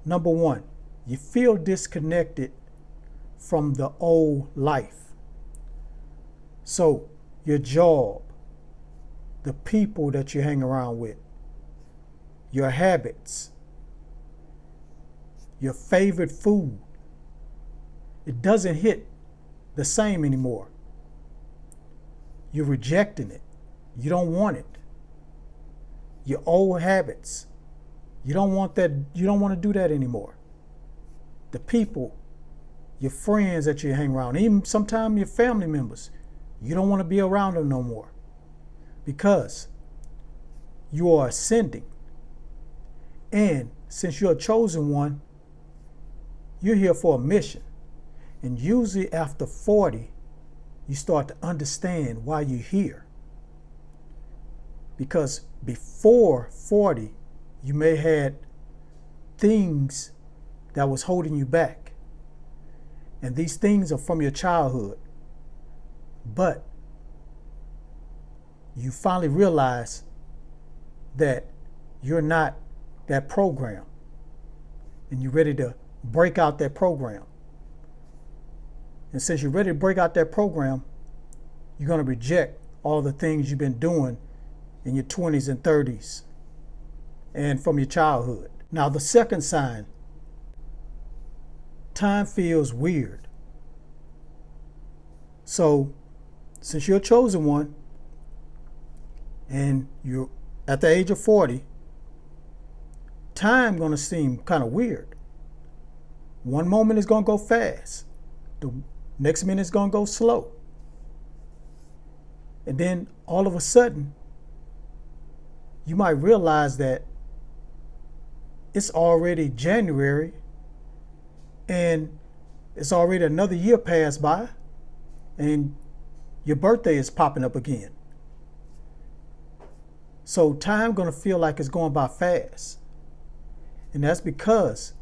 Number one, you feel disconnected from the old life. So, your job, the people that you hang around with, your habits, your favorite food, it doesn't hit the same anymore. You're rejecting it. You don't want it. Your old habits, you don't want that. You don't want to do that anymore. The people, your friends that you hang around, even sometimes your family members, you don't want to be around them no more because you are ascending. And since you're a chosen one, you're here for a mission. And usually after 40, you start to understand why you're here. Because before 40, you may have had things that was holding you back. And these things are from your childhood. But you finally realize that you're not that program. And you're ready to break out that program. And since you're ready to break out that program, you're going to reject all the things you've been doing in your 20s and 30s and from your childhood. Now, the second sign, time feels weird. So, since you're a chosen one and you're at the age of 40, time going to seem kind of weird. One moment is going to go fast. The next minute is going to go slow. And then all of a sudden, you might realize that it's already January and it's already another year passed by and your birthday is popping up again. So time going to feel like it's going by fast. And that's because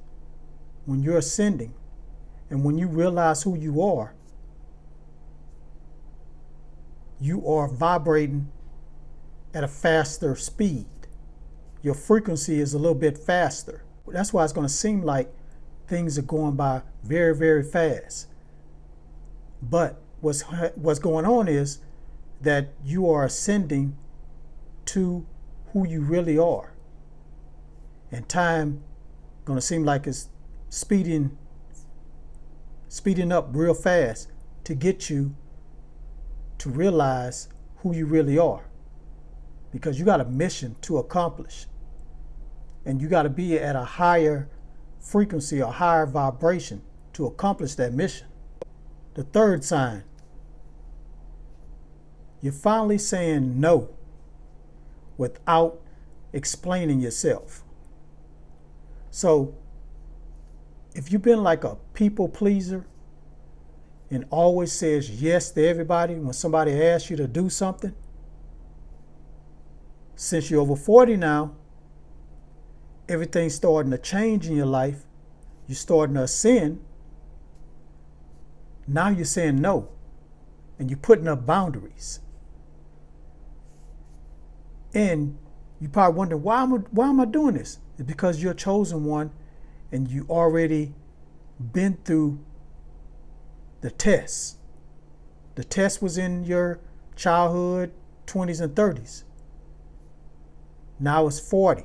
when you're ascending and when you realize who you are vibrating at a faster speed. Your frequency is a little bit faster. That's why it's going to seem like things are going by very, very fast. But what's going on is that you are ascending to who you really are. And time going to seem like it's speeding up real fast to get you to realize who you really are. Because you got a mission to accomplish. And you got to be at a higher frequency or higher vibration to accomplish that mission. The third sign, you're finally saying no without explaining yourself. So, if you've been like a people pleaser and always says yes to everybody when somebody asks you to do something, since you're over 40 now, everything's starting to change in your life. You're starting to ascend. Now you're saying no, and you're putting up boundaries. And you probably wonder, why am I doing this? It's because you're a chosen one and you already been through the test. The test was in your childhood, 20s and 30s. Now it's 40.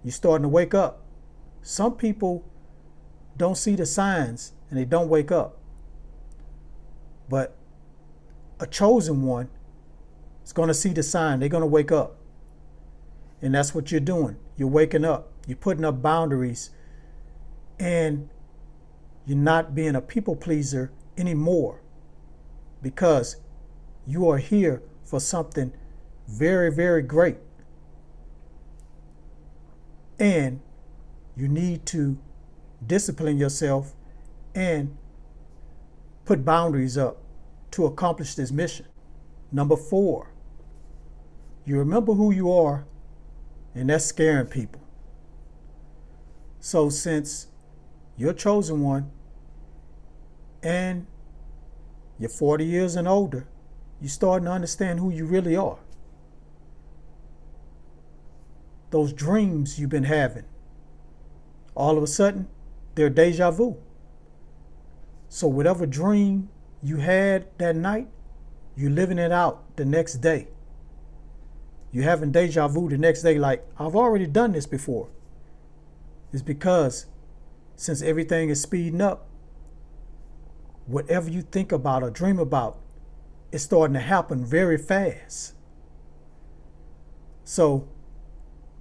You're starting to wake up. Some people don't see the signs and they don't wake up. But a chosen one is going to see the sign. They're going to wake up. And that's what you're doing. You're waking up. You're putting up boundaries. And you're not being a people pleaser anymore. Because you are here for something very, very great. And you need to discipline yourself and put boundaries up to accomplish this mission. Number 4, you remember who you are, and that's scaring people. So since you're a chosen one and you're 40 years and older, you're starting to understand who you really are. Those dreams you've been having, all of a sudden, they're deja vu. So whatever dream you had that night, you're living it out the next day. You're having deja vu the next day, like, I've already done this before. It's because since everything is speeding up, whatever you think about or dream about, it's starting to happen very fast. So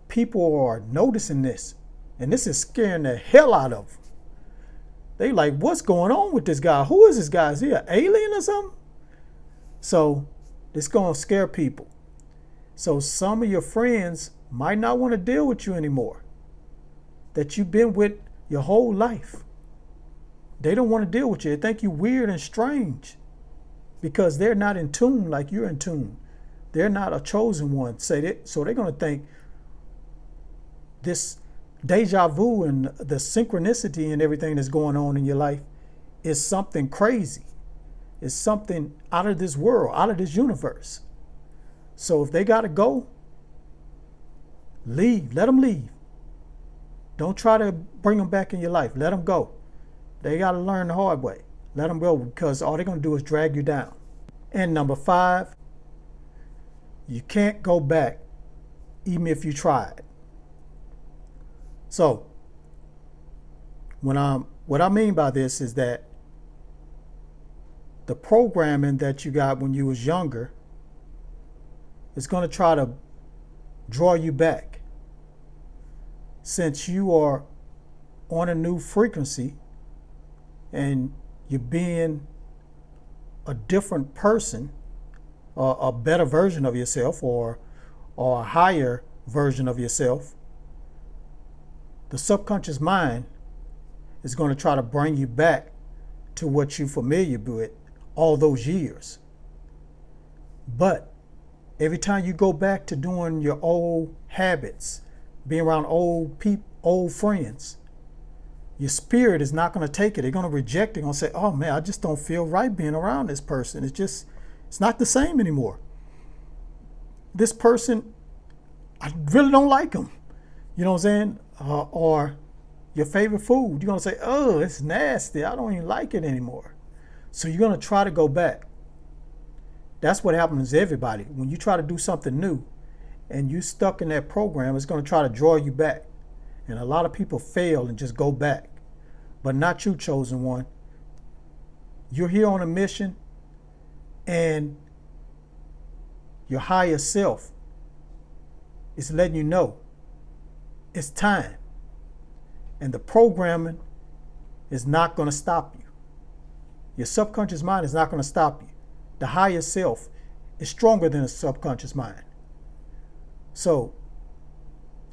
people are noticing this, and this is scaring the hell out of them. They like, what's going on with this guy? Who is this guy? Is he an alien or something? So it's going to scare people. So some of your friends might not want to deal with you anymore, that you've been with your whole life. They don't want to deal with you. They think you're weird and strange because they're not in tune like you're in tune. They're not a chosen one. So they're going to think this deja vu and the synchronicity and everything that's going on in your life is something crazy. It's something out of this world, out of this universe. So if they got to go, leave. Let them leave. Don't try to bring them back in your life. Let them go. They got to learn the hard way. Let them go, because all they're going to do is drag you down. And number 5, you can't go back even if you tried. So what I mean by this is that the programming that you got when you was younger is going to try to draw you back. Since you are on a new frequency and you're being a different person, or a better version of yourself, or a higher version of yourself, the subconscious mind is going to try to bring you back to what you're familiar with all those years. But every time you go back to doing your old habits, being around old people, old friends, your spirit is not going to take it. They're going to reject it. They're going to say, oh man, I just don't feel right being around this person. It's not the same anymore. This person, I really don't like him. You know what I'm saying? Or your favorite food, you're going to say, oh, it's nasty. I don't even like it anymore. So you're going to try to go back. That's what happens to everybody. When you try to do something new and you're stuck in that program, it's going to try to draw you back. And a lot of people fail and just go back. But not you, chosen one. You're here on a mission, and your higher self is letting you know it's time. And the programming is not going to stop you. Your subconscious mind is not going to stop you. The higher self is stronger than the subconscious mind. So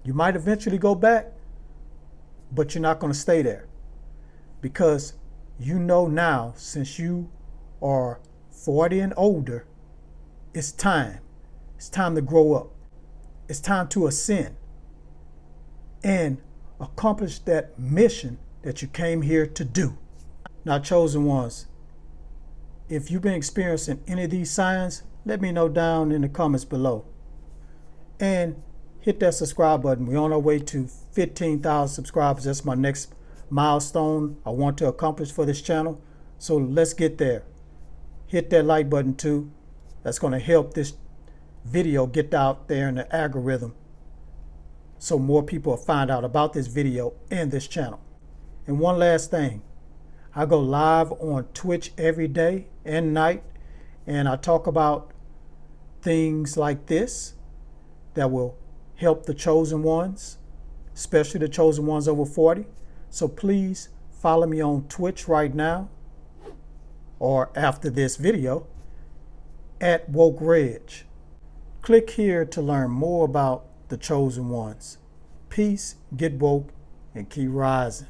you might eventually go back, but you're not going to stay there. Because you know now, since you are 40 and older, it's time. It's time to grow up. It's time to ascend and accomplish that mission that you came here to do. Now, chosen ones, if you've been experiencing any of these signs, let me know down in the comments below. And hit that subscribe button. We're on our way to 15,000 subscribers. That's my next milestone I want to accomplish for this channel. So let's get there. Hit that like button too. That's going to help this video get out there in the algorithm, so more people will find out about this video and this channel. And one last thing, I go live on Twitch every day and night, and I talk about things like this that will help the chosen ones, especially the chosen ones over 40. So please follow me on Twitch right now, or after this video, at Woke Reg. Click here to learn more about the chosen ones. Peace, get woke, and keep rising.